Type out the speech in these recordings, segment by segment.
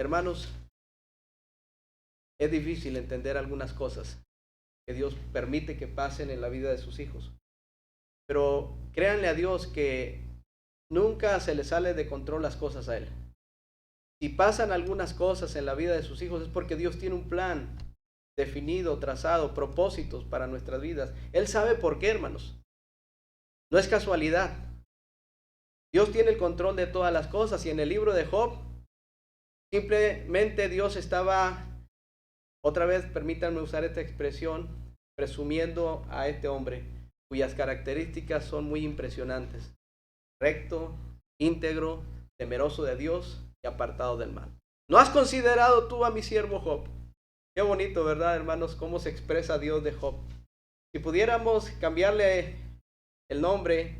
Hermanos, es difícil entender algunas cosas que Dios permite que pasen en la vida de sus hijos. Pero créanle a Dios que nunca se le sale de control las cosas a Él. Si pasan algunas cosas en la vida de sus hijos es porque Dios tiene un plan definido, trazado, propósitos para nuestras vidas. Él sabe por qué, hermanos. No es casualidad. Dios tiene el control de todas las cosas y en el libro de Job, simplemente Dios estaba, otra vez permítanme usar esta expresión, presumiendo a este hombre, cuyas características son muy impresionantes. Recto, íntegro, temeroso de Dios y apartado del mal. ¿No has considerado tú a mi siervo Job? Qué bonito, ¿verdad, hermanos? Cómo se expresa Dios de Job. Si pudiéramos cambiarle el nombre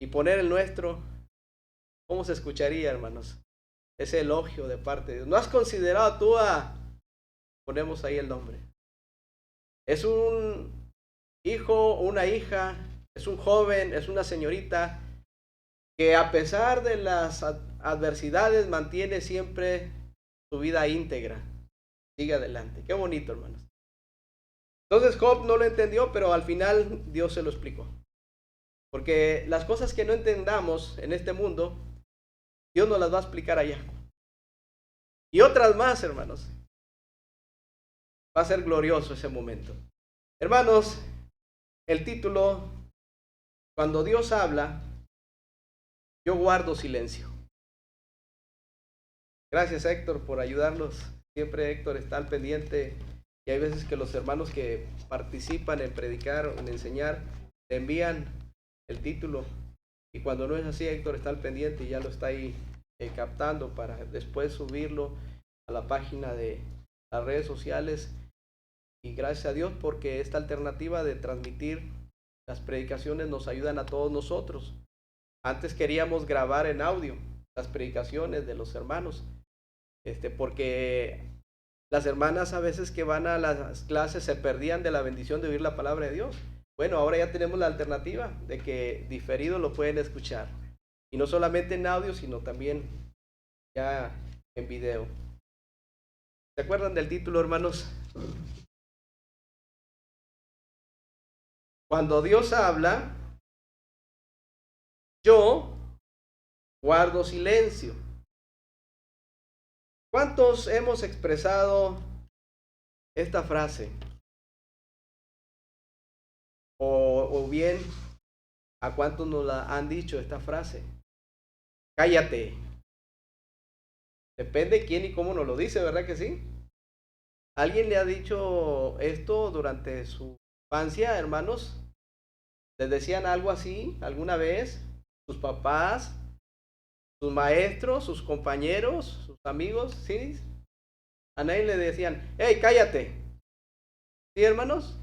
y poner el nuestro, ¿cómo se escucharía, hermanos? Ese elogio de parte de Dios. ¿No has considerado tú a...? Ponemos ahí el nombre. Es un hijo, una hija, es un joven, es una señorita que a pesar de las adversidades mantiene siempre su vida íntegra. Sigue adelante. Qué bonito, hermanos. Entonces Job no lo entendió, pero al final Dios se lo explicó. Porque las cosas que no entendamos en este mundo, Dios nos las va a explicar allá. Y otras más, hermanos. Va a ser glorioso ese momento. Hermanos, el título, cuando Dios habla, yo guardo silencio. Gracias, Héctor, por ayudarnos. Siempre Héctor está al pendiente y hay veces que los hermanos que participan en predicar o en enseñar te envían el título y cuando no es así, Héctor está al pendiente y ya lo está ahí captando para después subirlo a la página de las redes sociales. Y gracias a Dios porque esta alternativa de transmitir las predicaciones nos ayudan a todos nosotros. Antes queríamos grabar en audio las predicaciones de los hermanos, porque las hermanas a veces que van a las clases se perdían de la bendición de oír la palabra de Dios. Bueno, ahora ya tenemos la alternativa de que diferido lo pueden escuchar. Y no solamente en audio, sino también ya en video. ¿Se acuerdan del título, hermanos? Cuando Dios habla, yo guardo silencio. ¿Cuántos hemos expresado esta frase? O bien, ¿a cuántos nos la han dicho esta frase? Cállate. Depende quién y cómo nos lo dice, ¿verdad que sí? ¿Alguien le ha dicho esto durante su infancia, hermanos? ¿Les decían algo así alguna vez? ¿Sus papás? ¿Sus maestros? ¿Sus compañeros? ¿Sus amigos? ¿Sí? A nadie le decían, hey, cállate. ¿Sí, hermanos?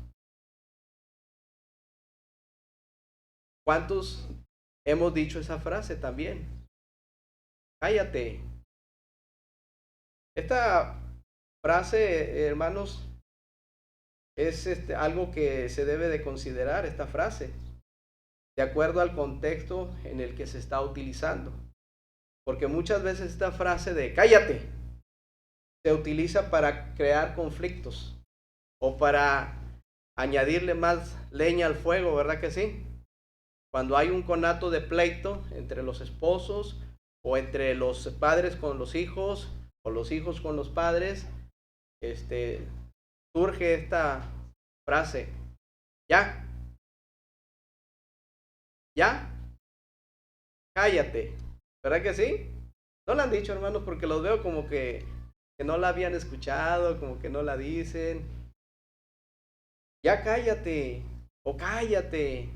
¿Cuántos hemos dicho esa frase también? Cállate. Esta frase, hermanos, es algo que se debe de considerar, esta frase, de acuerdo al contexto en el que se está utilizando. Porque muchas veces esta frase de cállate se utiliza para crear conflictos o para añadirle más leña al fuego, ¿verdad que sí? Cuando hay un conato de pleito entre los esposos o entre los padres con los hijos o los hijos con los padres, surge esta frase, ya, ya, cállate, ¿verdad que sí? No la han dicho, hermanos, porque los veo como que no la habían escuchado, como que no la dicen. Ya cállate, o cállate.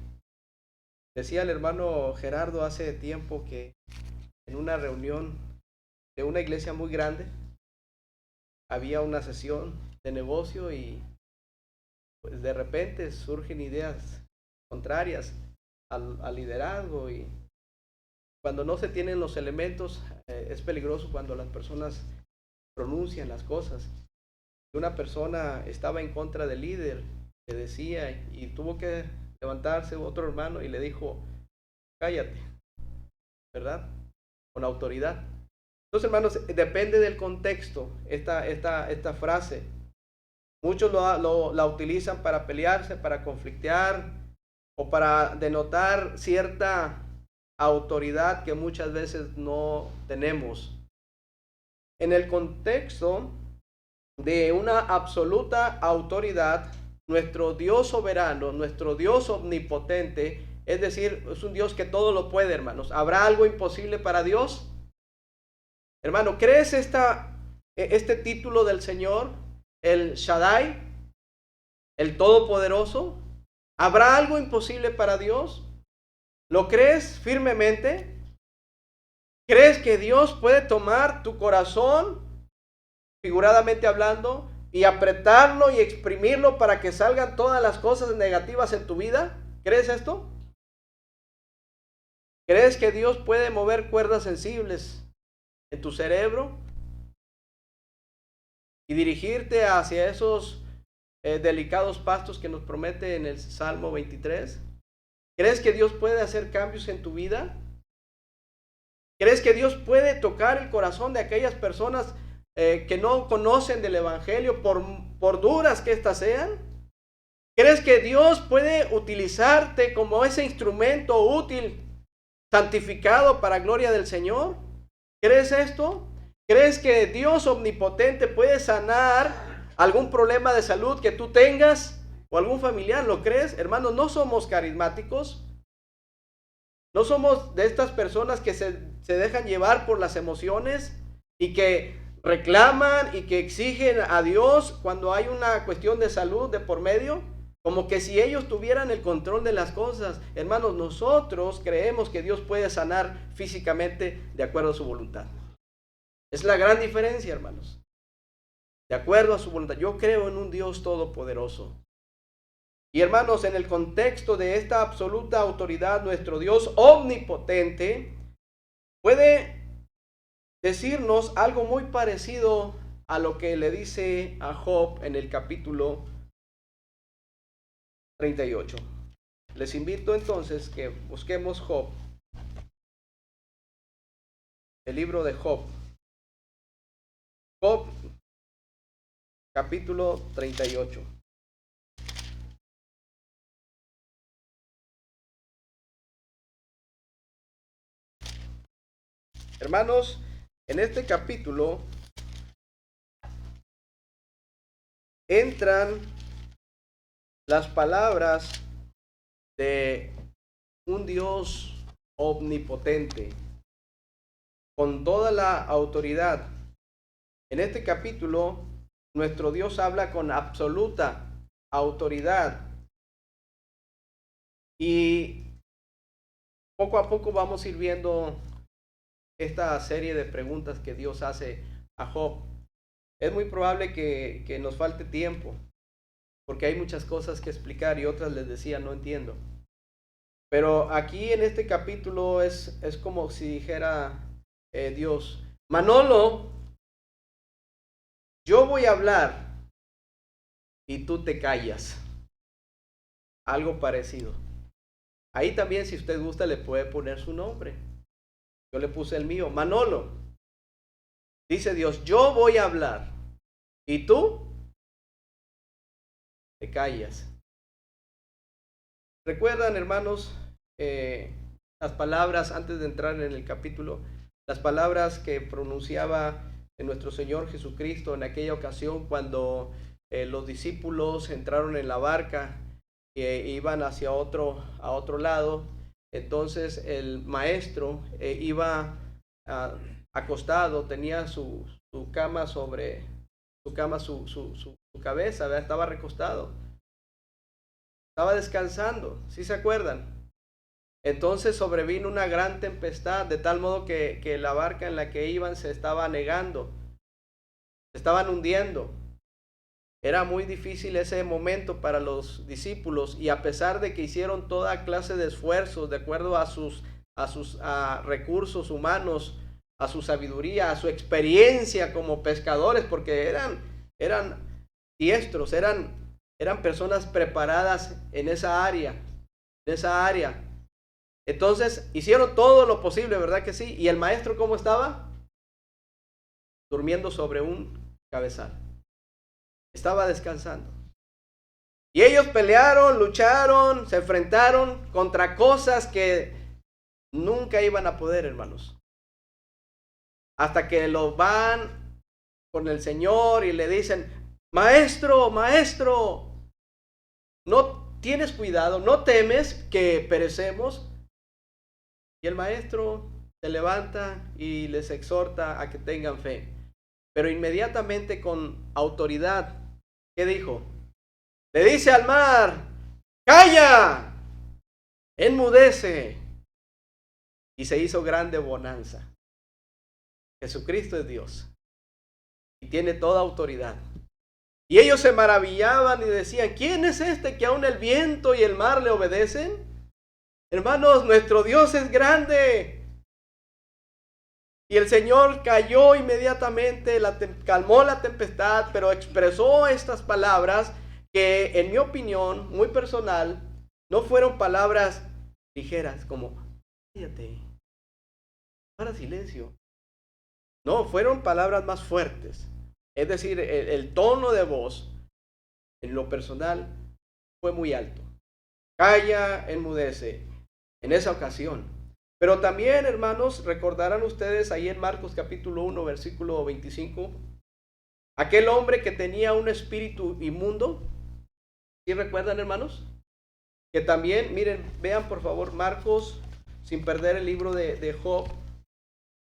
Decía el hermano Gerardo hace tiempo que en una reunión de una iglesia muy grande había una sesión de negocio y pues de repente surgen ideas contrarias al liderazgo y cuando no se tienen los elementos es peligroso cuando las personas pronuncian las cosas. Una persona estaba en contra del líder que decía y tuvo que levantarse otro hermano y le dijo, cállate, ¿verdad? Con autoridad. Entonces, hermanos, depende del contexto esta frase. Muchos la utilizan para pelearse, para conflictear o para denotar cierta autoridad que muchas veces no tenemos. En el contexto de una absoluta autoridad, nuestro Dios soberano, nuestro Dios omnipotente, es decir, es un Dios que todo lo puede, hermanos. ¿Habrá algo imposible para Dios? Hermano, ¿crees este título del Señor, el Shaddai, el Todopoderoso? ¿Habrá algo imposible para Dios? ¿Lo crees firmemente? ¿Crees que Dios puede tomar tu corazón, figuradamente hablando, y apretarlo y exprimirlo para que salgan todas las cosas negativas en tu vida? ¿Crees esto? ¿Crees que Dios puede mover cuerdas sensibles en tu cerebro y dirigirte hacia esos delicados pastos que nos promete en el Salmo 23? ¿Crees que Dios puede hacer cambios en tu vida? ¿Crees que Dios puede tocar el corazón de aquellas personas que no conocen del Evangelio, por duras que éstas sean? ¿Crees que Dios puede utilizarte como ese instrumento útil, santificado para gloria del Señor? ¿Crees esto? ¿Crees que Dios omnipotente puede sanar algún problema de salud que tú tengas o algún familiar? ¿Lo crees? Hermanos, no somos carismáticos. No somos de estas personas que se dejan llevar por las emociones y que reclaman y que exigen a Dios cuando hay una cuestión de salud de por medio, como que si ellos tuvieran el control de las cosas. Hermanos, nosotros creemos que Dios puede sanar físicamente de acuerdo a su voluntad. Es la gran diferencia, hermanos. De acuerdo a su voluntad. Yo creo en un Dios todopoderoso. Y hermanos, en el contexto de esta absoluta autoridad, nuestro Dios omnipotente puede decirnos algo muy parecido a lo que le dice a Job en el capítulo 38. Les invito entonces que busquemos Job, el libro de Job. Job, capítulo 38. Hermanos, en este capítulo entran las palabras de un Dios omnipotente, con toda la autoridad. En este capítulo, nuestro Dios habla con absoluta autoridad. Y poco a poco vamos a ir viendo esta serie de preguntas que Dios hace a Job. Es muy probable que nos falte tiempo, porque hay muchas cosas que explicar y otras les decía no entiendo. Pero aquí en este capítulo es como si dijera Dios: Manolo, yo voy a hablar y tú te callas. Algo parecido. Ahí también, si usted gusta, le puede poner su nombre. Yo le puse el mío, Manolo. Dice Dios: yo voy a hablar y tú te callas. ¿Recuerdan, hermanos, las palabras antes de entrar en el capítulo? Las palabras que pronunciaba nuestro Señor Jesucristo en aquella ocasión cuando los discípulos entraron en la barca e iban hacia a otro lado. Entonces el maestro iba acostado, tenía su cama sobre su cabeza, ¿verdad? Estaba recostado, estaba descansando, ¿sí se acuerdan? Entonces sobrevino una gran tempestad, de tal modo que la barca en la que iban se estaba anegando, se estaban hundiendo. Era muy difícil ese momento para los discípulos, y a pesar de que hicieron toda clase de esfuerzos de acuerdo a sus recursos humanos, a su sabiduría, a su experiencia como pescadores, porque eran diestros, eran personas preparadas en esa área. Entonces hicieron todo lo posible, ¿verdad que sí? ¿Y el maestro cómo estaba? durmiendo sobre un cabezal. Estaba descansando. Y ellos pelearon, lucharon, se enfrentaron contra cosas que nunca iban a poder, hermanos. Hasta que lo van con el Señor y le dicen, maestro, maestro, ¿no tienes cuidado? ¿No temes que perecemos? Y el maestro se levanta y les exhorta a que tengan fe. Pero inmediatamente con autoridad, ¿qué dijo? Le dice al mar, ¡calla! Enmudece. Y se hizo grande bonanza. Jesucristo es Dios y tiene toda autoridad. Y ellos se maravillaban y decían, ¿quién es este que aún el viento y el mar le obedecen? Hermanos, nuestro Dios es grande. Y el Señor cayó inmediatamente, calmó la tempestad, pero expresó estas palabras que, en mi opinión, muy personal, no fueron palabras ligeras como, cállate, para silencio. No, fueron palabras más fuertes. Es decir, el tono de voz, en lo personal, fue muy alto. Calla, enmudece, en esa ocasión. Pero también, hermanos, recordarán ustedes ahí en Marcos capítulo 1, versículo 25, aquel hombre que tenía un espíritu inmundo. ¿Sí recuerdan, hermanos? Que también, miren, vean por favor Marcos, sin perder el libro de Job.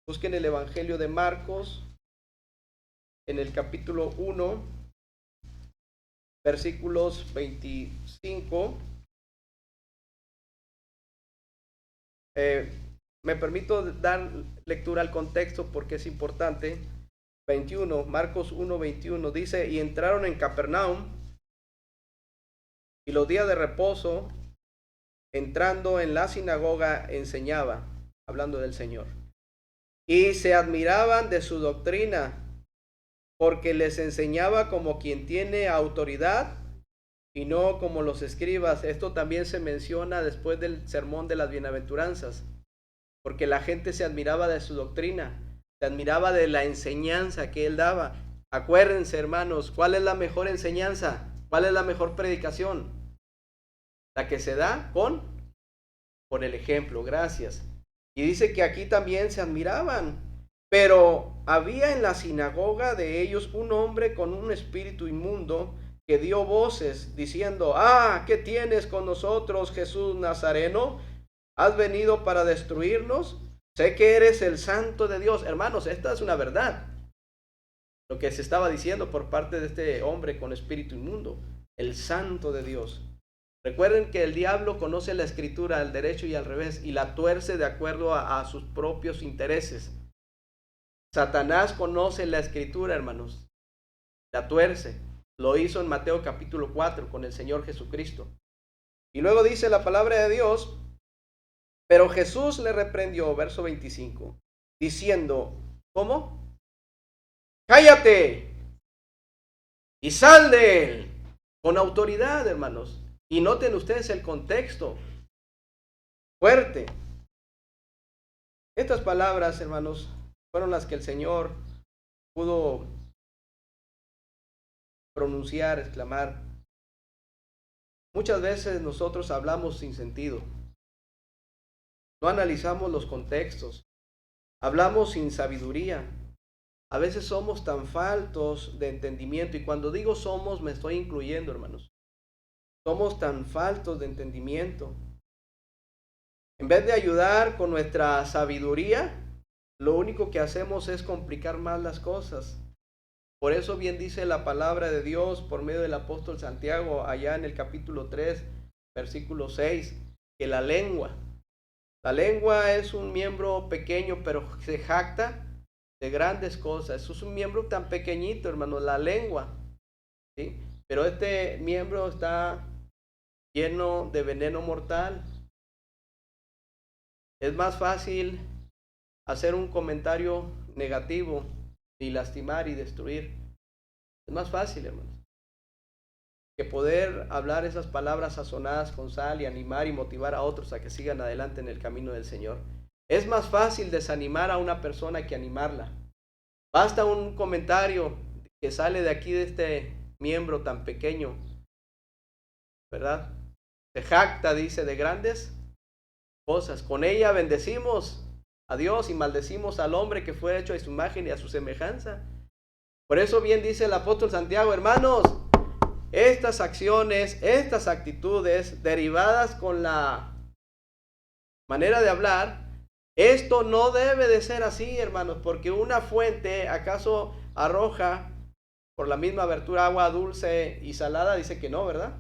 Busquen el Evangelio de Marcos, en el capítulo 1, versículos 25. Me permito dar lectura al contexto porque es importante. 21, Marcos 1, 21 dice, y entraron en Capernaum, y los días de reposo, entrando en la sinagoga, enseñaba, hablando del Señor. Y se admiraban de su doctrina, porque les enseñaba como quien tiene autoridad y no como los escribas. Esto también se menciona después del sermón de las bienaventuranzas, porque la gente se admiraba de su doctrina, se admiraba de la enseñanza que él daba. Acuérdense, hermanos, ¿cuál es la mejor enseñanza? ¿Cuál es la mejor predicación? La que se da con el ejemplo. Gracias. Y dice que aquí también se admiraban. Pero había en la sinagoga de ellos un hombre con un espíritu inmundo que dio voces diciendo, ¿qué tienes con nosotros, Jesús Nazareno? ¿Has venido para destruirnos? Sé que eres el Santo de Dios. Hermanos, esta es una verdad. Lo que se estaba diciendo por parte de este hombre con espíritu inmundo, el Santo de Dios. Recuerden que el diablo conoce la escritura al derecho y al revés y la tuerce de acuerdo a sus propios intereses. Satanás conoce la escritura, hermanos, la tuerce. Lo hizo en Mateo capítulo 4 con el Señor Jesucristo. Y luego dice la palabra de Dios, pero Jesús le reprendió, verso 25, diciendo, ¿cómo? Cállate y sal de él, con autoridad, hermanos. Y noten ustedes el contexto, fuerte. Estas palabras, hermanos, fueron las que el Señor pudo pronunciar, exclamar. Muchas veces nosotros hablamos sin sentido. No analizamos los contextos. Hablamos sin sabiduría. A veces somos tan faltos de entendimiento. Y cuando digo somos, me estoy incluyendo, hermanos. Somos tan faltos de entendimiento. En vez de ayudar con nuestra sabiduría, lo único que hacemos es complicar más las cosas. Por eso bien dice la palabra de Dios por medio del apóstol Santiago, allá en el capítulo 3, versículo 6, que la lengua es un miembro pequeño, pero se jacta de grandes cosas. Eso es un miembro tan pequeñito, hermano, la lengua, ¿sí? Pero este miembro está lleno de veneno mortal. Es más fácil hacer un comentario negativo y lastimar y destruir. Es más fácil, hermanos, que poder hablar esas palabras sazonadas con sal y animar y motivar a otros a que sigan adelante en el camino del Señor. Es más fácil desanimar a una persona que animarla. Basta un comentario que sale de aquí de este miembro tan pequeño, ¿verdad? Se jacta, dice, de grandes cosas. Con ella bendecimos a Dios y maldecimos al hombre que fue hecho a su imagen y a su semejanza. Por eso bien dice el apóstol Santiago, hermanos, estas acciones, estas actitudes derivadas con la manera de hablar, esto no debe de ser así, hermanos, porque una fuente acaso arroja por la misma abertura agua dulce y salada, dice que no, ¿verdad?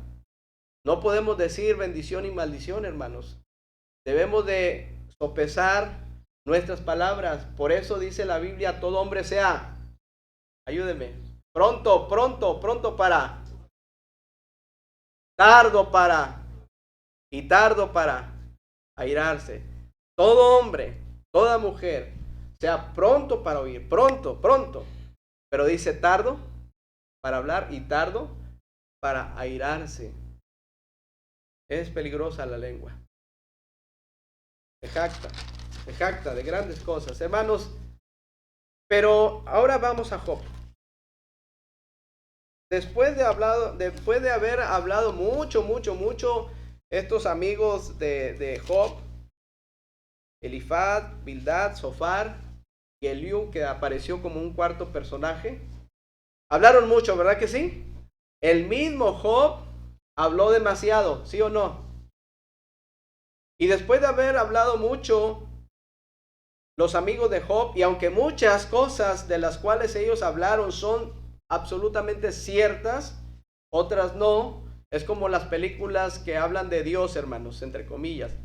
No podemos decir bendición y maldición, hermanos. Debemos de sopesar nuestras palabras. Por eso dice la Biblia, todo hombre sea, ayúdeme, pronto, pronto, pronto para, tardo para, y tardo para airarse. Todo hombre, toda mujer, sea pronto para oír, pronto, pronto. Pero dice tardo para hablar y tardo para airarse. Es peligrosa la lengua. Se jacta de grandes cosas, hermanos. Pero ahora vamos a Job. Después de haber hablado mucho, estos amigos de Job, Elifaz, Bildad, Zofar y Eliú, que apareció como un cuarto personaje, hablaron mucho, ¿verdad que sí? El mismo Job habló demasiado, ¿sí o no? Y después de haber hablado mucho, los amigos de Job, y aunque muchas cosas de las cuales ellos hablaron son absolutamente ciertas, otras no, es como las películas que hablan de Dios, hermanos, entre comillas.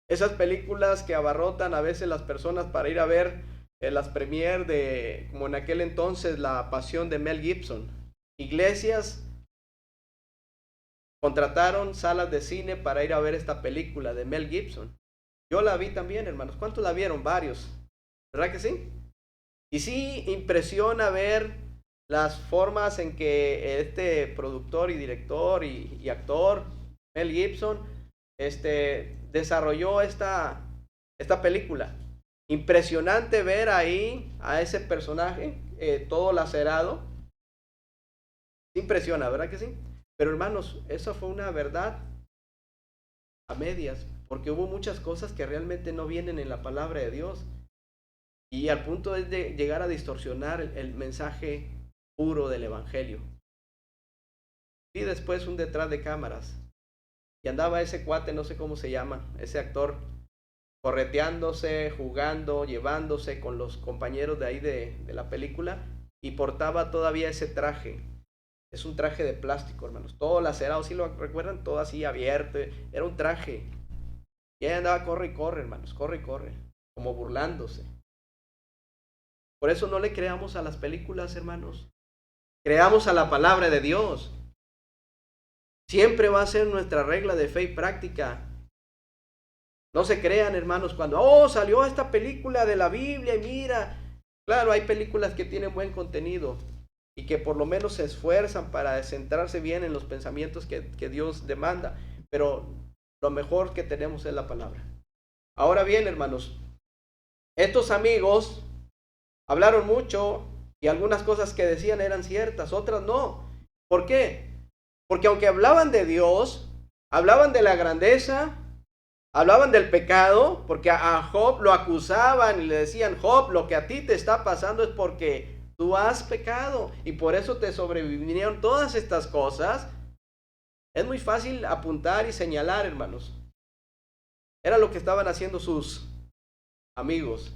Esas películas que abarrotan a veces las personas para ir a ver las premier de, como en aquel entonces, La Pasión de Mel Gibson. Iglesias contrataron salas de cine para ir a ver esta película de Mel Gibson. Yo la vi también, hermanos. ¿Cuántos la vieron? Varios. ¿Verdad que sí? Y sí impresiona ver las formas en que este productor y director y actor, Mel Gibson, desarrolló esta película. Impresionante ver ahí a ese personaje todo lacerado. Impresiona, ¿verdad que sí? Pero hermanos, esa fue una verdad a medias, porque hubo muchas cosas que realmente no vienen en la palabra de Dios. Y al punto es de llegar a distorsionar el mensaje puro del Evangelio. Y después un detrás de cámaras. Y andaba ese cuate, no sé cómo se llama, ese actor, correteándose, jugando, llevándose con los compañeros de ahí de la película, y portaba todavía ese traje. Es un traje de plástico, hermanos, todo lacerado, ¿sí lo recuerdan? Todo así abierto, era un traje. Y ahí andaba, corre y corre, hermanos, corre y corre, como burlándose. Por eso no le creamos a las películas, hermanos. Creamos a la palabra de Dios. Siempre va a ser nuestra regla de fe y práctica. No se crean, hermanos, cuando, salió esta película de la Biblia y mira. Claro, hay películas que tienen buen contenido y que por lo menos se esfuerzan para centrarse bien en los pensamientos que Dios demanda. Pero lo mejor que tenemos es la palabra. Ahora bien, hermanos, estos amigos hablaron mucho y algunas cosas que decían eran ciertas, otras no. ¿Por qué? Porque aunque hablaban de Dios, hablaban de la grandeza, hablaban del pecado, porque a Job lo acusaban y le decían, Job, lo que a ti te está pasando es porque tú has pecado y por eso te sobrevivieron todas estas cosas. Es muy fácil apuntar y señalar, hermanos. Era lo que estaban haciendo sus amigos.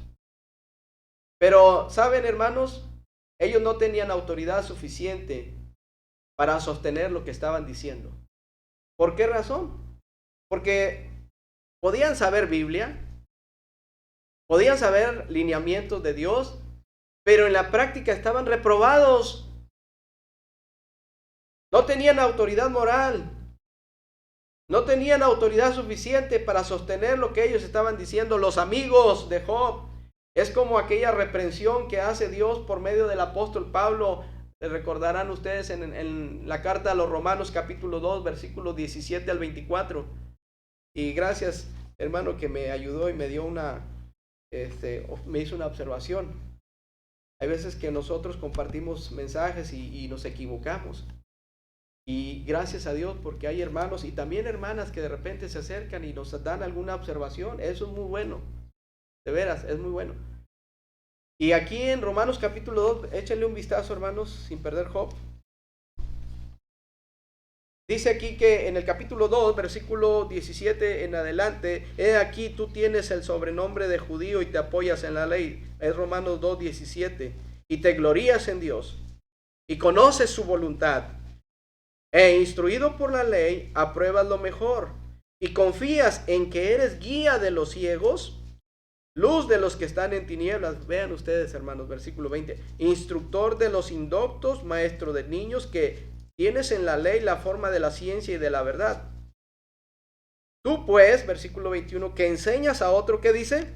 Pero, ¿saben, hermanos? Ellos no tenían autoridad suficiente para sostener lo que estaban diciendo. ¿Por qué razón? Porque podían saber Biblia, podían saber lineamientos de Dios, pero en la práctica estaban reprobados. No tenían autoridad moral, no tenían autoridad suficiente para sostener lo que ellos estaban diciendo. Los amigos de Job es como aquella reprensión que hace Dios por medio del apóstol Pablo. Recordarán ustedes en la carta a los Romanos capítulo 2 versículos 17 al 24. Y gracias, hermano, que me ayudó y me dio me hizo una observación. Hay veces que nosotros compartimos mensajes y nos equivocamos. Y gracias a Dios porque hay hermanos y también hermanas que de repente se acercan y nos dan alguna observación. Eso es muy bueno. De veras, es muy bueno. Y aquí en Romanos capítulo 2, échenle un vistazo, hermanos, sin perder Job. Dice aquí que en el capítulo 2, versículo 17 en adelante, he aquí tú tienes el sobrenombre de judío y te apoyas en la ley. Es Romanos 2, 17. Y te glorías en Dios y conoces su voluntad. E instruido por la ley, apruebas lo mejor y confías en que eres guía de los ciegos, luz de los que están en tinieblas. Vean ustedes, hermanos, versículo 20. Instructor de los indoctos, maestro de niños, que tienes en la ley la forma de la ciencia y de la verdad. Tú pues, versículo 21, que enseñas a otro, ¿qué dice?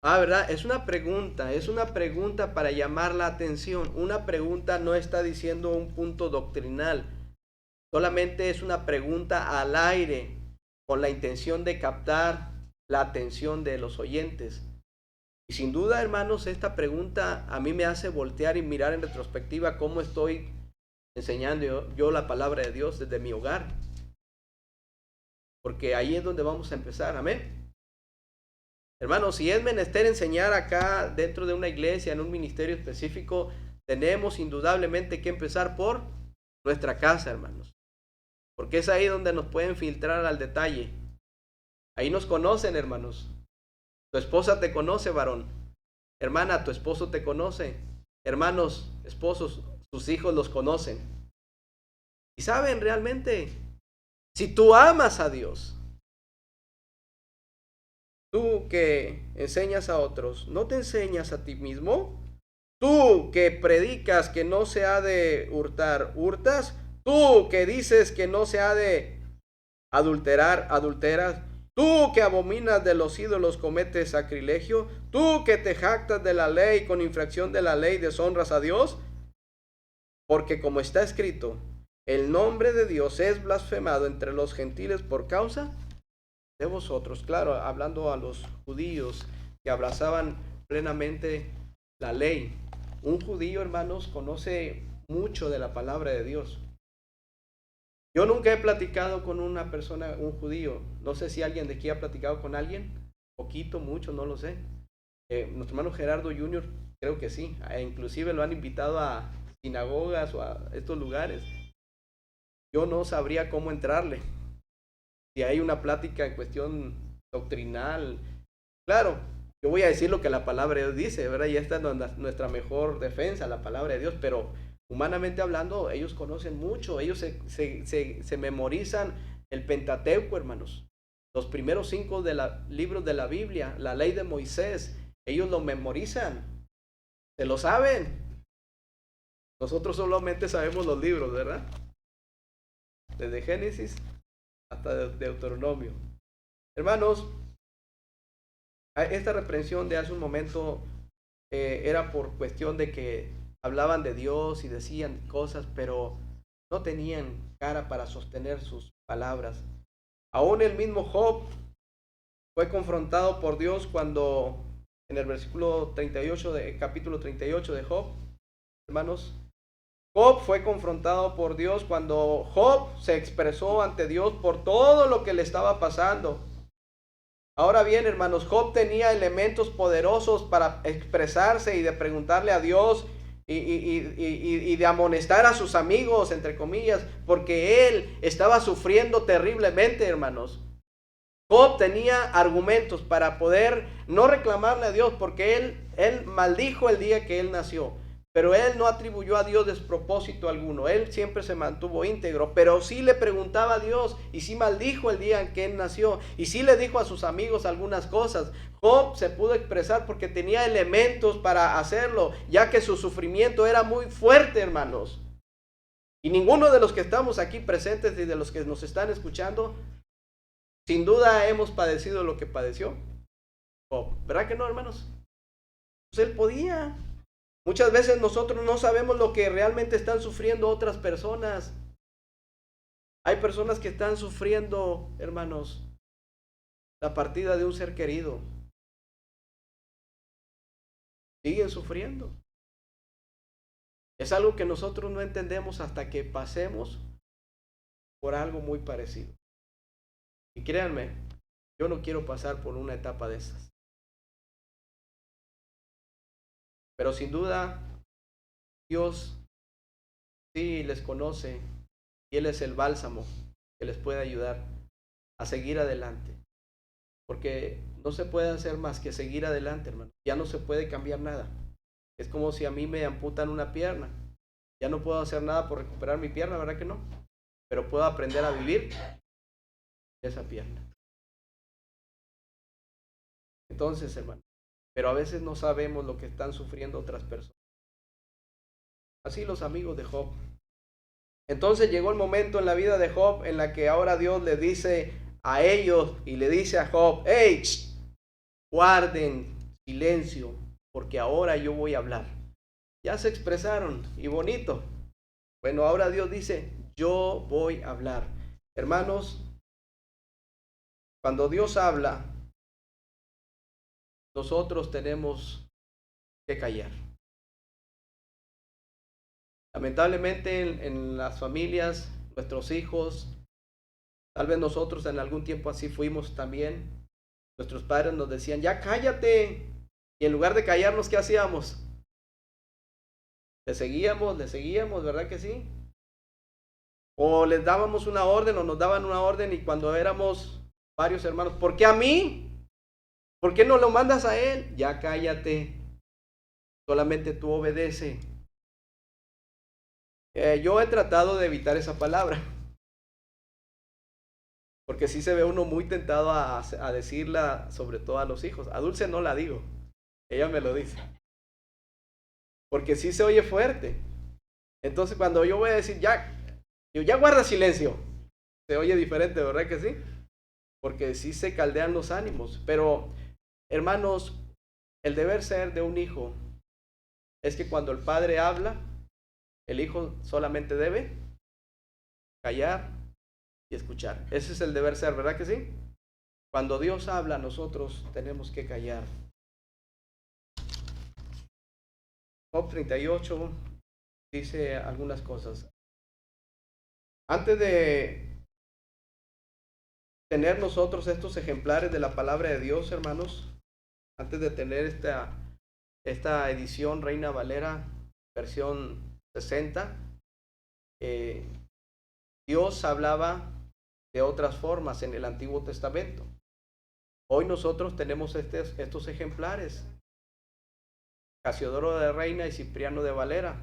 ¿Verdad? Es una pregunta para llamar la atención. Una pregunta no está diciendo un punto doctrinal. Solamente es una pregunta al aire con la intención de captar la atención de los oyentes. Y sin duda, hermanos, esta pregunta a mí me hace voltear y mirar en retrospectiva cómo estoy enseñando yo la palabra de Dios desde mi hogar. Porque ahí es donde vamos a empezar. Amén. Hermanos, si es menester enseñar acá dentro de una iglesia, en un ministerio específico, tenemos indudablemente que empezar por nuestra casa, hermanos. Porque es ahí donde nos pueden filtrar al detalle. Ahí nos conocen, hermanos. Tu esposa te conoce, varón. Hermana, tu esposo te conoce. Hermanos, esposos, sus hijos los conocen. Y saben realmente, si tú amas a Dios, tú que enseñas a otros, ¿no te enseñas a ti mismo? Tú que predicas que no se ha de hurtar, ¿hurtas? Tú que dices que no se ha de adulterar, adulteras. Tú que abominas de los ídolos, cometes sacrilegio. Tú que te jactas de la ley, con infracción de la ley deshonras a Dios. Porque como está escrito, el nombre de Dios es blasfemado entre los gentiles por causa de vosotros. Claro, hablando a los judíos que abrazaban plenamente la ley. Un judío, hermanos, conoce mucho de la palabra de Dios. Yo nunca he platicado con una persona, un judío. No sé si alguien de aquí ha platicado con alguien. Poquito, mucho, no lo sé. Nuestro hermano Gerardo Jr., creo que sí. Inclusive lo han invitado a sinagogas o a estos lugares. Yo no sabría cómo entrarle. Si hay una plática en cuestión doctrinal. Claro, yo voy a decir lo que la palabra de Dios dice, ¿verdad? Y esta es nuestra mejor defensa, la palabra de Dios. Pero humanamente hablando, ellos conocen mucho. Ellos se memorizan el Pentateuco, hermanos. Los primeros 5 libros de la Biblia, la ley de Moisés. Ellos lo memorizan. Se lo saben. Nosotros solamente sabemos los libros, ¿verdad? Desde Génesis hasta Deuteronomio. Hermanos, esta reprensión de hace un momento era por cuestión de que hablaban de Dios y decían cosas, pero no tenían cara para sostener sus palabras. Aún el mismo Job fue confrontado por Dios cuando en el versículo 38 de capítulo 38 de Job, hermanos, Job fue confrontado por Dios cuando Job se expresó ante Dios por todo lo que le estaba pasando. Ahora bien, hermanos, Job tenía elementos poderosos para expresarse y de preguntarle a Dios y de amonestar a sus amigos, entre comillas, porque él estaba sufriendo terriblemente, hermanos. Job tenía argumentos para poder no reclamarle a Dios, porque él maldijo el día que él nació. Pero él no atribuyó a Dios despropósito alguno. Él siempre se mantuvo íntegro, pero sí le preguntaba a Dios y sí maldijo el día en que él nació y sí le dijo a sus amigos algunas cosas. Job se pudo expresar porque tenía elementos para hacerlo, ya que su sufrimiento era muy fuerte, hermanos. Y ninguno de los que estamos aquí presentes y de los que nos están escuchando, sin duda hemos padecido lo que padeció Job. ¿Verdad que no, hermanos? Pues él podía. Muchas veces nosotros no sabemos lo que realmente están sufriendo otras personas. Hay personas que están sufriendo, hermanos, la partida de un ser querido. siguen sufriendo. Es algo que nosotros no entendemos hasta que pasemos por algo muy parecido. Y créanme, yo no quiero pasar por una etapa de esas. Pero sin duda, Dios sí les conoce y Él es el bálsamo que les puede ayudar a seguir adelante. Porque no se puede hacer más que seguir adelante, hermano. Ya no se puede cambiar nada. Es como si a mí me amputan una pierna. Ya no puedo hacer nada por recuperar mi pierna, ¿verdad que no? Pero puedo aprender a vivir esa pierna. Entonces, hermano, pero a veces no sabemos lo que están sufriendo otras personas. Así los amigos de Job. Entonces llegó el momento en la vida de Job en la que ahora Dios le dice a ellos y le dice a Job, hey, guarden silencio, porque ahora yo voy a hablar. Ya se expresaron y bonito. Bueno, ahora Dios dice, yo voy a hablar. Hermanos, cuando Dios habla, nosotros tenemos que callar. Lamentablemente en las familias, nuestros hijos, tal vez nosotros en algún tiempo así fuimos también. Nuestros padres nos decían, ya cállate. Y en lugar de callarnos, ¿qué hacíamos? Le seguíamos, ¿verdad que sí? O les dábamos una orden o nos daban una orden y cuando éramos varios hermanos, ¿por qué a mí? ¿Por qué no lo mandas a él? Ya cállate. Solamente tú obedece. Yo he tratado de evitar esa palabra. Porque sí se ve uno muy tentado a decirla, sobre todo a los hijos. A Dulce no la digo. Ella me lo dice. Porque sí se oye fuerte. Entonces cuando yo voy a decir, ya guarda silencio. Se oye diferente, ¿verdad que sí? Porque sí se caldean los ánimos. Pero, hermanos, el deber ser de un hijo es que cuando el padre habla, el hijo solamente debe callar y escuchar. Ese es el deber ser, ¿verdad que sí? Cuando Dios habla, nosotros tenemos que callar. Job 38 dice algunas cosas. Antes de tener nosotros estos ejemplares de la palabra de Dios, hermanos, antes de tener esta edición Reina Valera, versión 60, Dios hablaba de otras formas en el Antiguo Testamento. Hoy nosotros tenemos estos ejemplares. Casiodoro de Reina y Cipriano de Valera,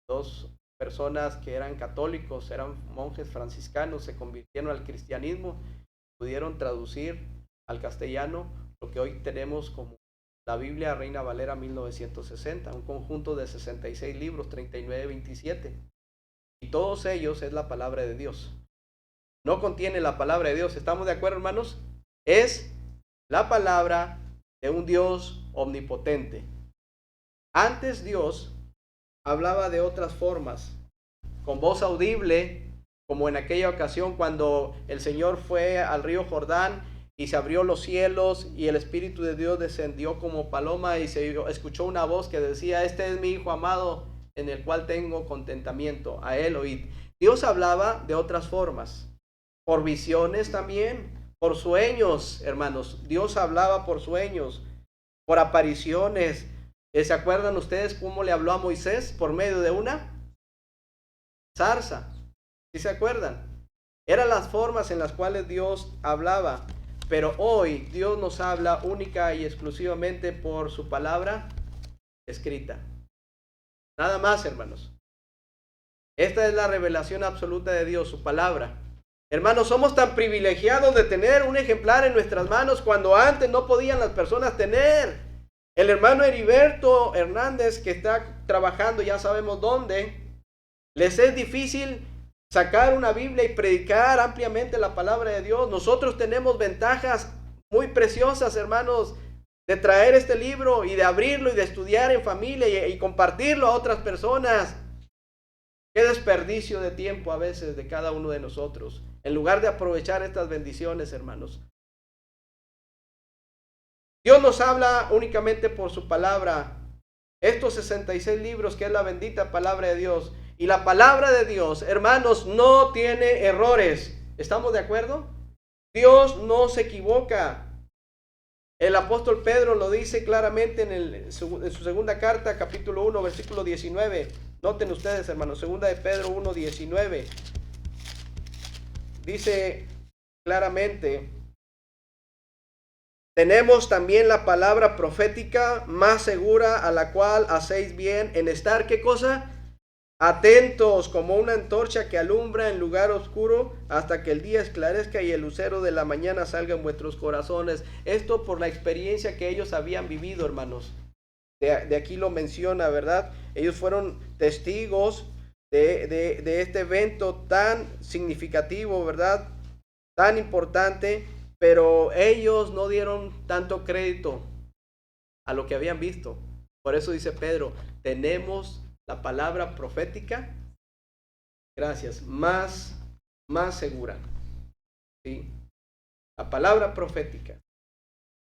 dos personas que eran católicos, eran monjes franciscanos, se convirtieron al cristianismo, pudieron traducir al castellano lo que hoy tenemos como la Biblia Reina Valera 1960, un conjunto de 66 libros, 39-27. Y todos ellos es la palabra de Dios. No contiene la palabra de Dios, ¿estamos de acuerdo, hermanos? Es la palabra de un Dios omnipotente. Antes Dios hablaba de otras formas, con voz audible, como en aquella ocasión cuando el Señor fue al río Jordán y se abrió los cielos y el Espíritu de Dios descendió como paloma y se escuchó una voz que decía, este es mi Hijo amado en el cual tengo contentamiento, a él oíd. Dios hablaba de otras formas, por visiones también, por sueños, hermanos. Dios hablaba por sueños, por apariciones. ¿Se acuerdan ustedes cómo le habló a Moisés? Por medio de una zarza. ¿Sí se acuerdan? Eran las formas en las cuales Dios hablaba. Pero hoy Dios nos habla única y exclusivamente por su palabra escrita. Nada más, hermanos. Esta es la revelación absoluta de Dios, su palabra. Hermanos, somos tan privilegiados de tener un ejemplar en nuestras manos cuando antes no podían las personas tener. El hermano Heriberto Hernández, que está trabajando ya sabemos dónde, les es difícil sacar una Biblia y predicar ampliamente la palabra de Dios. Nosotros tenemos ventajas muy preciosas, hermanos, de traer este libro y de abrirlo y de estudiar en familia y compartirlo a otras personas. Qué desperdicio de tiempo a veces de cada uno de nosotros, en lugar de aprovechar estas bendiciones, hermanos. Dios nos habla únicamente por su palabra Estos 66 libros que es la bendita palabra de Dios. Y la palabra de Dios, hermanos, no tiene errores. ¿Estamos de acuerdo? Dios no se equivoca. El apóstol Pedro lo dice claramente en su segunda carta, capítulo 1, versículo 19. Noten ustedes, hermanos, segunda de Pedro 1, 19. Dice claramente: tenemos también la palabra profética más segura, a la cual hacéis bien en estar, ¿qué cosa? Atentos, como una antorcha que alumbra en lugar oscuro hasta que el día esclarezca y el lucero de la mañana salga en vuestros corazones. Esto por la experiencia que ellos habían vivido, hermanos. De aquí lo menciona, ¿verdad? Ellos fueron testigos de este evento tan significativo, ¿verdad? Tan importante, pero ellos no dieron tanto crédito a lo que habían visto. Por eso dice Pedro, tenemos la palabra profética, gracias, más segura. ¿Sí? La palabra profética.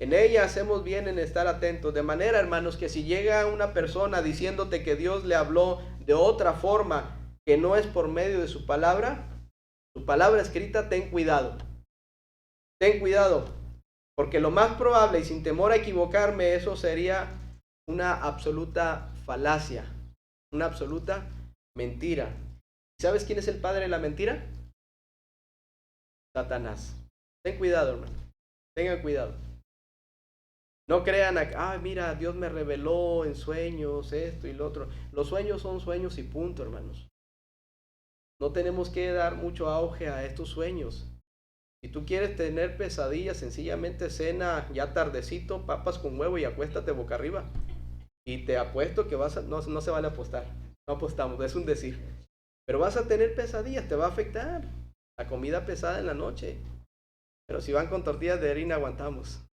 En ella hacemos bien en estar atentos. De manera, hermanos, que si llega una persona diciéndote que Dios le habló de otra forma, que no es por medio de su palabra escrita, ten cuidado. Ten cuidado. Porque lo más probable, y sin temor a equivocarme, eso sería una absoluta falacia, una absoluta mentira. ¿Sabes quién es el padre de la mentira? Satanás. Ten cuidado, hermano. Tengan cuidado. No crean, mira, Dios me reveló en sueños esto y lo otro. Los sueños son sueños y punto, hermanos. No tenemos que dar mucho auge a estos sueños. Si tú quieres tener pesadillas, sencillamente cena ya tardecito, papas con huevo y acuéstate boca arriba. Y te apuesto que no se vale apostar. No apostamos, es un decir. Pero vas a tener pesadillas, te va a afectar. La comida pesada en la noche. Pero si van con tortillas de harina, aguantamos.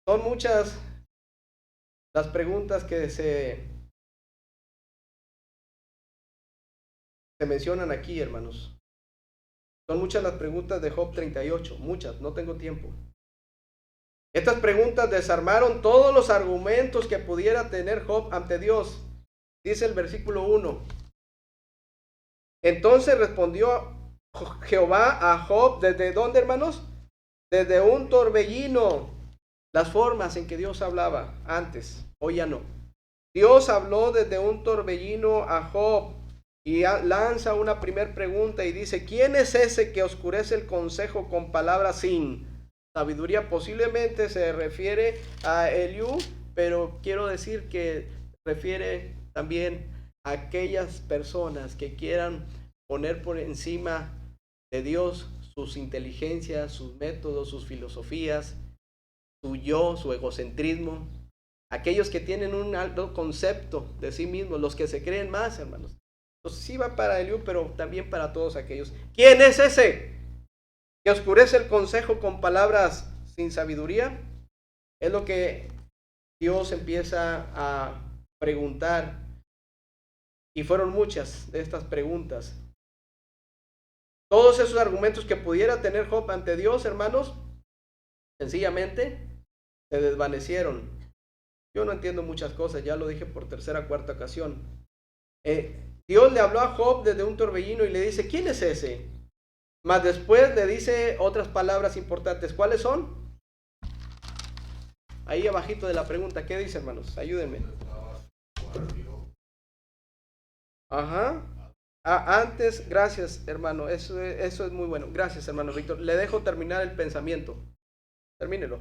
Son muchas las preguntas que se mencionan aquí, hermanos. Son muchas las preguntas de Job 38, muchas, no tengo tiempo. Estas preguntas desarmaron todos los argumentos que pudiera tener Job ante Dios. Dice el versículo 1. Entonces respondió Jehová a Job, ¿desde dónde, hermanos? Desde un torbellino. Las formas en que Dios hablaba antes, hoy ya no. Dios habló desde un torbellino a Job y lanza una primera pregunta y dice, ¿quién es ese que oscurece el consejo con palabras sin sabiduría? Posiblemente se refiere a Eliú, pero quiero decir que refiere también a aquellas personas que quieran poner por encima de Dios sus inteligencias, sus métodos, sus filosofías, su yo, su egocentrismo. Aquellos que tienen un alto concepto de sí mismos, los que se creen más, hermanos. Entonces sí va para Eliú, pero también para todos aquellos. ¿Quién es ese que oscurece el consejo con palabras sin sabiduría? Es lo que Dios empieza a preguntar. Y fueron muchas de estas preguntas. Todos esos argumentos que pudiera tener Job ante Dios, hermanos, sencillamente se desvanecieron. Yo no entiendo muchas cosas, ya lo dije por tercera o cuarta ocasión. Dios le habló a Job desde un torbellino y le dice, ¿quién es ese? Mas después le dice otras palabras importantes. ¿Cuáles son? Ahí abajito de la pregunta, ¿qué dice, hermanos? Ayúdenme. Ajá. Antes, gracias, hermano. Eso es muy bueno. Gracias, hermano Víctor. Le dejo terminar el pensamiento. Termínelo.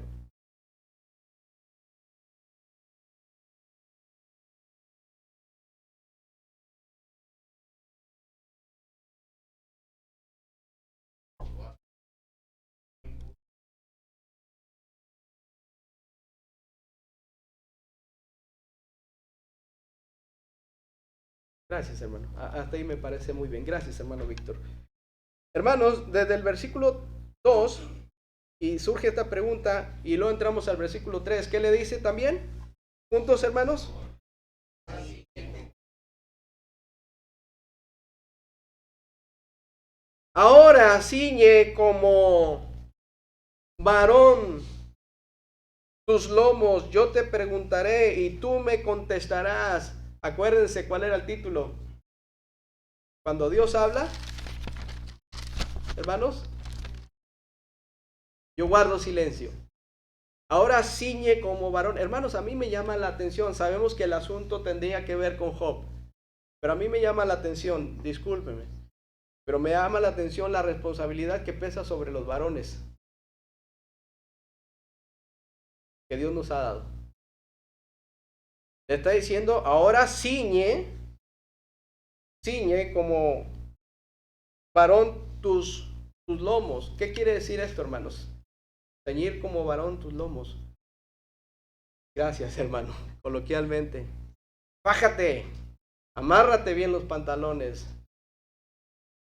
Gracias, hermano. Hasta ahí me parece muy bien. Gracias, hermano Víctor. Hermanos, desde el versículo 2, y surge esta pregunta, y luego entramos al versículo 3. ¿Qué le dice también? ¿Juntos, hermanos? Ahora ciñe como varón tus lomos, yo te preguntaré y tú me contestarás. Acuérdense cuál era el título. Cuando Dios habla, hermanos, yo guardo silencio. Ahora ciñe como varón. Hermanos, a mí me llama la atención. Sabemos que el asunto tendría que ver con Job. Pero a mí me llama la atención, discúlpeme, pero me llama la atención la responsabilidad que pesa sobre los varones que Dios nos ha dado. Le está diciendo, ahora ciñe como varón tus lomos. ¿Qué quiere decir esto, hermanos? Ceñir como varón tus lomos. Gracias, hermano. Coloquialmente. Fájate. Amárrate bien los pantalones.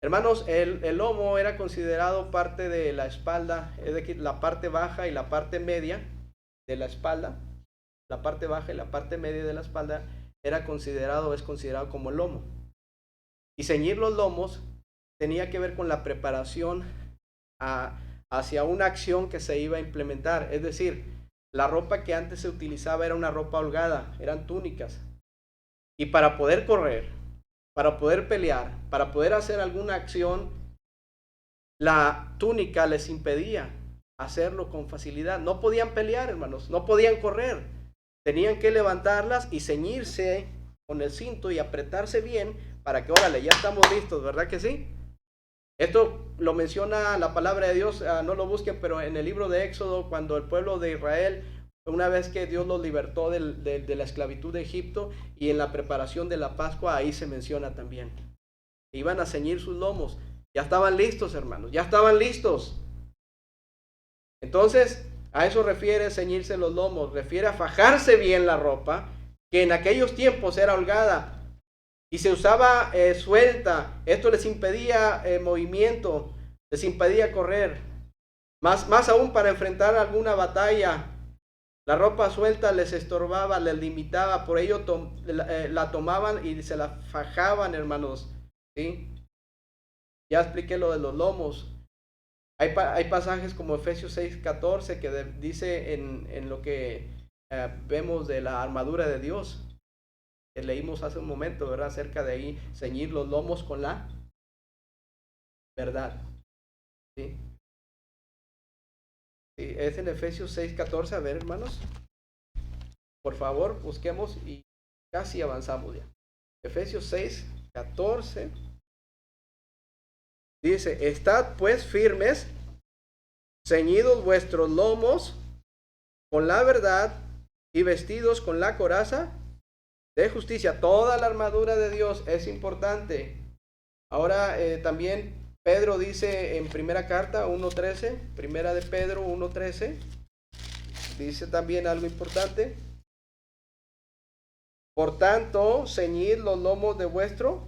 Hermanos, el lomo era considerado parte de la espalda, es decir, la parte baja y la parte media de la espalda. La parte baja y la parte media de la espalda es considerado como el lomo. Y ceñir los lomos tenía que ver con la preparación hacia una acción que se iba a implementar. Es decir, la ropa que antes se utilizaba era una ropa holgada, eran túnicas. Y para poder correr, para poder pelear, para poder hacer alguna acción, la túnica les impedía hacerlo con facilidad. No podían pelear, hermanos, no podían correr. Tenían que levantarlas y ceñirse con el cinto y apretarse bien para que, órale, ya estamos listos, ¿verdad que sí? Esto lo menciona la palabra de Dios, no lo busquen, pero en el libro de Éxodo, cuando el pueblo de Israel, una vez que Dios los libertó de la esclavitud de Egipto y en la preparación de la Pascua, ahí se menciona también. Iban a ceñir sus lomos, ya estaban listos, hermanos, ya estaban listos. Entonces, a eso refiere ceñirse los lomos, refiere a fajarse bien la ropa, que en aquellos tiempos era holgada y se usaba suelta. Esto les impedía movimiento, les impedía correr. Más aún para enfrentar alguna batalla. La ropa suelta les estorbaba, les limitaba, por ello la tomaban y se la fajaban, hermanos. ¿Sí? Ya expliqué lo de los lomos. Hay pasajes como Efesios 6:14 que dice en lo que vemos de la armadura de Dios. Que leímos hace un momento, ¿verdad? Acerca de ahí, ceñir los lomos con la verdad. ¿Sí? Sí, es en Efesios 6:14. A ver, hermanos. Por favor, busquemos y casi avanzamos ya. Efesios 6:14. Dice, estad pues firmes, ceñidos vuestros lomos con la verdad y vestidos con la coraza de justicia. Toda la armadura de Dios es importante. Ahora también Pedro dice en primera carta 1:13, primera de Pedro 1:13, dice también algo importante. Por tanto, ceñid los lomos de vuestro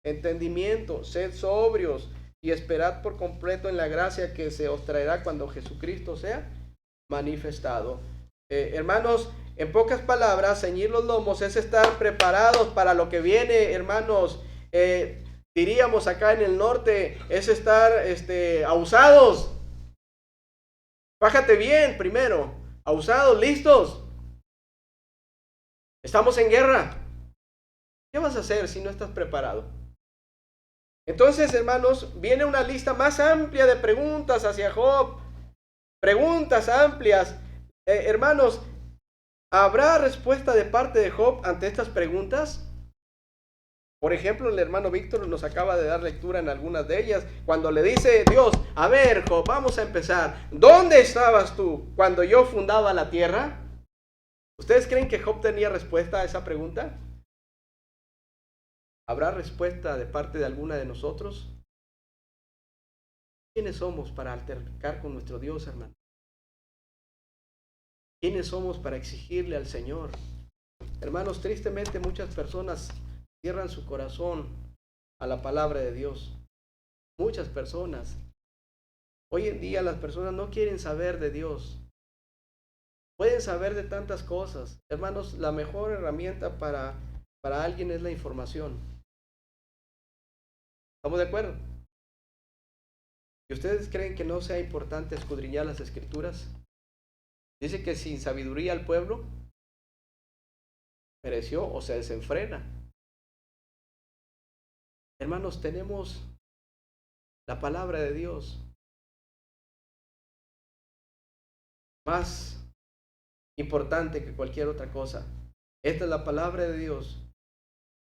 entendimiento, sed sobrios y esperad por completo en la gracia que se os traerá cuando Jesucristo sea manifestado. Hermanos, en pocas palabras, ceñir los lomos es estar preparados para lo que viene, hermanos. Diríamos acá en el norte, es estar abusados. Fájate bien primero, abusados, listos. Estamos en guerra. ¿Qué vas a hacer si no estás preparado? Entonces, hermanos, viene una lista más amplia de preguntas hacia Job. Preguntas amplias. Hermanos, ¿habrá respuesta de parte de Job ante estas preguntas? Por ejemplo, el hermano Víctor nos acaba de dar lectura en algunas de ellas, cuando le dice Dios, a ver, Job, vamos a empezar. ¿Dónde estabas tú cuando yo fundaba la tierra? ¿Ustedes creen que Job tenía respuesta a esa pregunta? ¿Habrá respuesta de parte de alguna de nosotros? ¿Quiénes somos para altercar con nuestro Dios, hermano? ¿Quiénes somos para exigirle al Señor? Hermanos, tristemente muchas personas cierran su corazón a la palabra de Dios. Muchas personas. Hoy en día las personas no quieren saber de Dios. Pueden saber de tantas cosas. Hermanos, la mejor herramienta para alguien es la información. ¿Estamos de acuerdo? ¿Y ustedes creen que no sea importante escudriñar las Escrituras? Dice que sin sabiduría el pueblo pereció o se desenfrena. Hermanos, tenemos la palabra de Dios más importante que cualquier otra cosa. Esta es la palabra de Dios.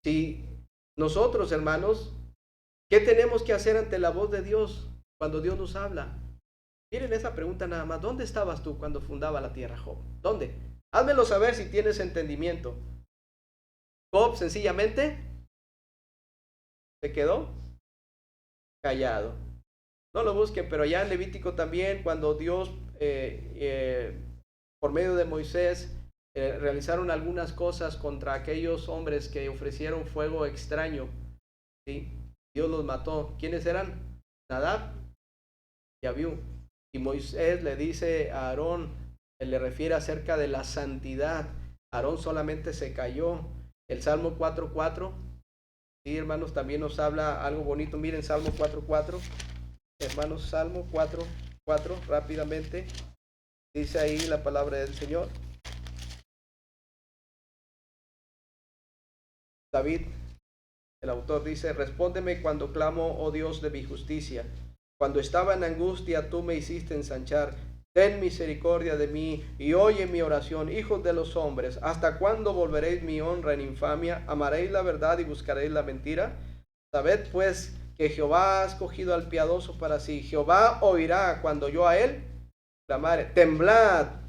Si nosotros, hermanos, ¿qué tenemos que hacer ante la voz de Dios cuando Dios nos habla? Miren esa pregunta nada más. ¿Dónde estabas tú cuando fundaba la tierra, Job? ¿Dónde? Házmelo saber si tienes entendimiento. Job sencillamente se quedó callado. No lo busquen, pero ya en Levítico también, cuando Dios, por medio de Moisés, realizaron algunas cosas contra aquellos hombres que ofrecieron fuego extraño, ¿sí? Dios los mató. ¿Quiénes eran? Nadab y Abiú. Y Moisés le dice a Aarón, él le refiere acerca de la santidad. Aarón solamente se cayó. El Salmo 4:4, sí, hermanos, también nos habla algo bonito. Miren, Salmo 4:4. Hermanos, Salmo 4:4, rápidamente. Dice ahí la palabra del Señor. David, el autor, dice: respóndeme cuando clamo, oh Dios de mi justicia. Cuando estaba en angustia, tú me hiciste ensanchar. Ten misericordia de mí y oye mi oración, hijos de los hombres. ¿Hasta cuándo volveréis mi honra en infamia? ¿Amaréis la verdad y buscaréis la mentira? Sabed pues que Jehová ha escogido al piadoso para sí. Jehová oirá cuando yo a él clamare. Temblad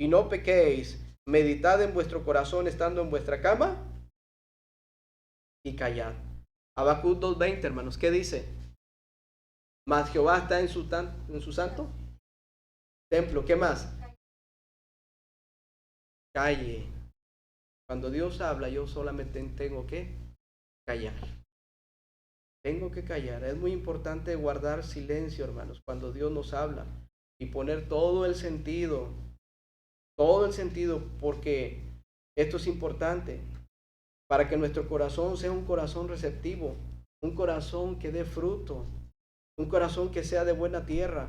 y no pequéis. Meditad en vuestro corazón estando en vuestra cama y callad. Habacuc 2:20, hermanos, ¿qué dice? Mas Jehová está en su santo templo. ¿Qué más? Calle. Cuando Dios habla, yo solamente tengo que callar. Tengo que callar. Es muy importante guardar silencio, hermanos, cuando Dios nos habla y poner todo el sentido, porque esto es importante para que nuestro corazón sea un corazón receptivo, un corazón que dé fruto, un corazón que sea de buena tierra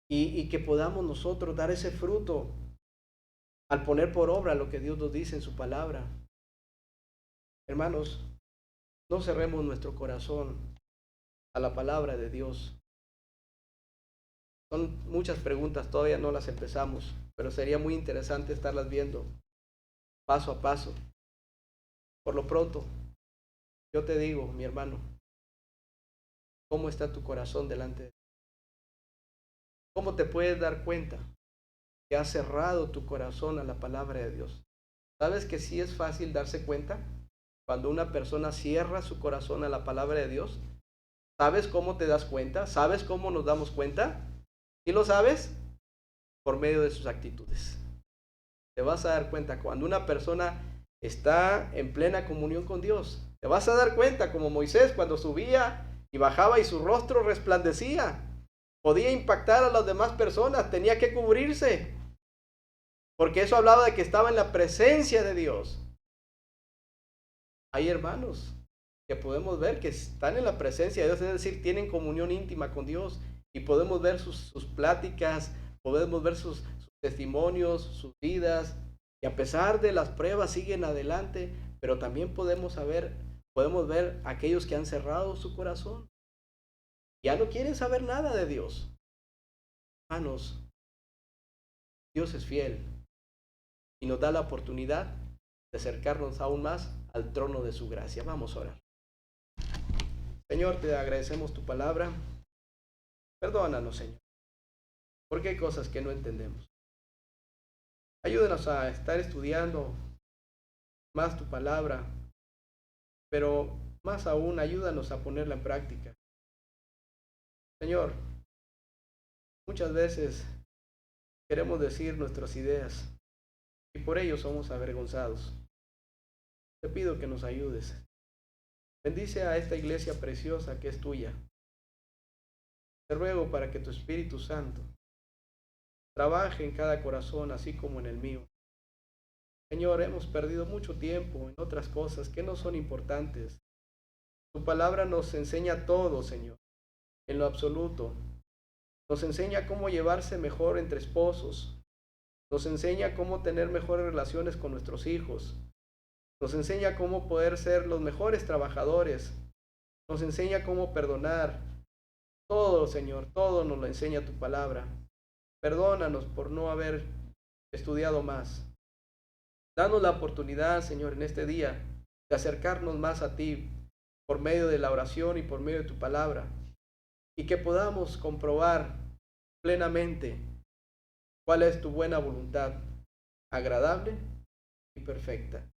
y que podamos nosotros dar ese fruto al poner por obra lo que Dios nos dice en su palabra. Hermanos, no cerremos nuestro corazón a la palabra de Dios. Son muchas preguntas, todavía no las empezamos, pero sería muy interesante estarlas viendo paso a paso. Por lo pronto, yo te digo, mi hermano, ¿cómo está tu corazón delante de Dios? ¿Cómo te puedes dar cuenta que has cerrado tu corazón a la palabra de Dios? ¿Sabes que sí es fácil darse cuenta cuando una persona cierra su corazón a la palabra de Dios? ¿Sabes cómo te das cuenta? ¿Sabes cómo nos damos cuenta? ¿Y lo sabes? Por medio de sus actitudes. Te vas a dar cuenta cuando una persona está en plena comunión con Dios. Te vas a dar cuenta como Moisés cuando subía y bajaba y su rostro resplandecía. Podía impactar a las demás personas, tenía que cubrirse. Porque eso hablaba de que estaba en la presencia de Dios. Hay hermanos que podemos ver que están en la presencia de Dios, es decir, tienen comunión íntima con Dios y podemos ver sus pláticas, podemos ver sus testimonios, sus vidas, y a pesar de las pruebas siguen adelante, pero también podemos ver aquellos que han cerrado su corazón, ya no quieren saber nada de Dios. Hermanos, Dios es fiel y nos da la oportunidad de acercarnos aún más al trono de su gracia. Vamos a orar. Señor, te agradecemos tu palabra. Perdónanos, Señor, porque hay cosas que no entendemos. Ayúdanos a estar estudiando más tu palabra, pero más aún, ayúdanos a ponerla en práctica. Señor, muchas veces queremos decir nuestras ideas y por ello somos avergonzados. Te pido que nos ayudes. Bendice a esta iglesia preciosa que es tuya. Te ruego para que tu Espíritu Santo trabaje en cada corazón, así como en el mío. Señor, hemos perdido mucho tiempo en otras cosas que no son importantes. Tu palabra nos enseña todo, Señor, en lo absoluto. Nos enseña cómo llevarse mejor entre esposos. Nos enseña cómo tener mejores relaciones con nuestros hijos. Nos enseña cómo poder ser los mejores trabajadores. Nos enseña cómo perdonar. Todo, Señor, todo nos lo enseña tu palabra. Perdónanos por no haber estudiado más. Danos la oportunidad, Señor, en este día de acercarnos más a ti por medio de la oración y por medio de tu palabra. Y que podamos comprobar plenamente cuál es tu buena voluntad, agradable y perfecta.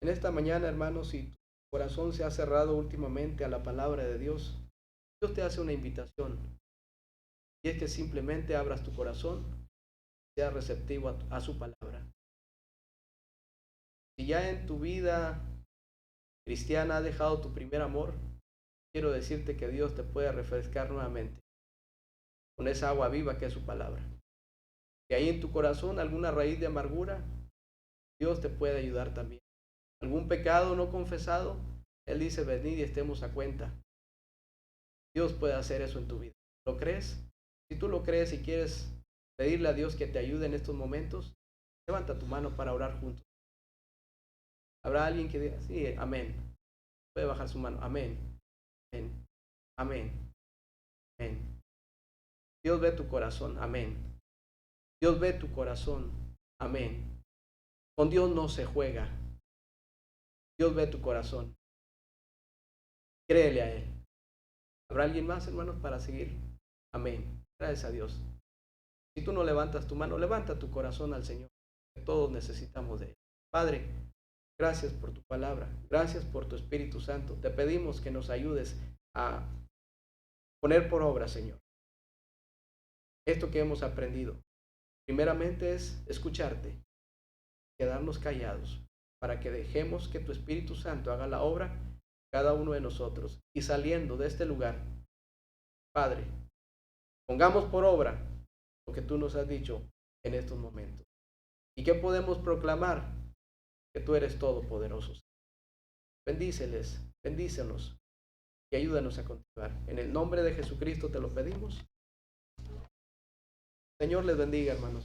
En esta mañana, hermanos, si tu corazón se ha cerrado últimamente a la palabra de Dios, Dios te hace una invitación. Y es que simplemente abras tu corazón, seas receptivo a su palabra. Si ya en tu vida cristiana has dejado tu primer amor, quiero decirte que Dios te puede refrescar nuevamente con esa agua viva que es su palabra. Si hay en tu corazón alguna raíz de amargura, Dios te puede ayudar también. Algún pecado no confesado, Él dice, venid y estemos a cuenta. Dios puede hacer eso en tu vida. ¿Lo crees? Si tú lo crees y quieres pedirle a Dios que te ayude en estos momentos, levanta tu mano para orar juntos. ¿Habrá alguien que diga, sí, amén? Puede bajar su mano, amén, amén, amén, amén. Dios ve tu corazón, amén. Dios ve tu corazón, amén. Con Dios no se juega. Dios ve tu corazón. Créele a Él. ¿Habrá alguien más, hermanos, para seguir? Amén. Gracias a Dios. Si tú no levantas tu mano, levanta tu corazón al Señor, que todos necesitamos de Él. Padre, gracias por tu palabra. Gracias por tu Espíritu Santo. Te pedimos que nos ayudes a poner por obra, Señor, esto que hemos aprendido. Primeramente es escucharte, quedarnos callados, para que dejemos que tu Espíritu Santo haga la obra cada uno de nosotros. Y saliendo de este lugar, Padre, pongamos por obra lo que tú nos has dicho en estos momentos. ¿Y qué podemos proclamar? Que tú eres todopoderoso. Bendíceles, bendícenos y ayúdanos a continuar. En el nombre de Jesucristo te lo pedimos. Señor les bendiga, hermanos.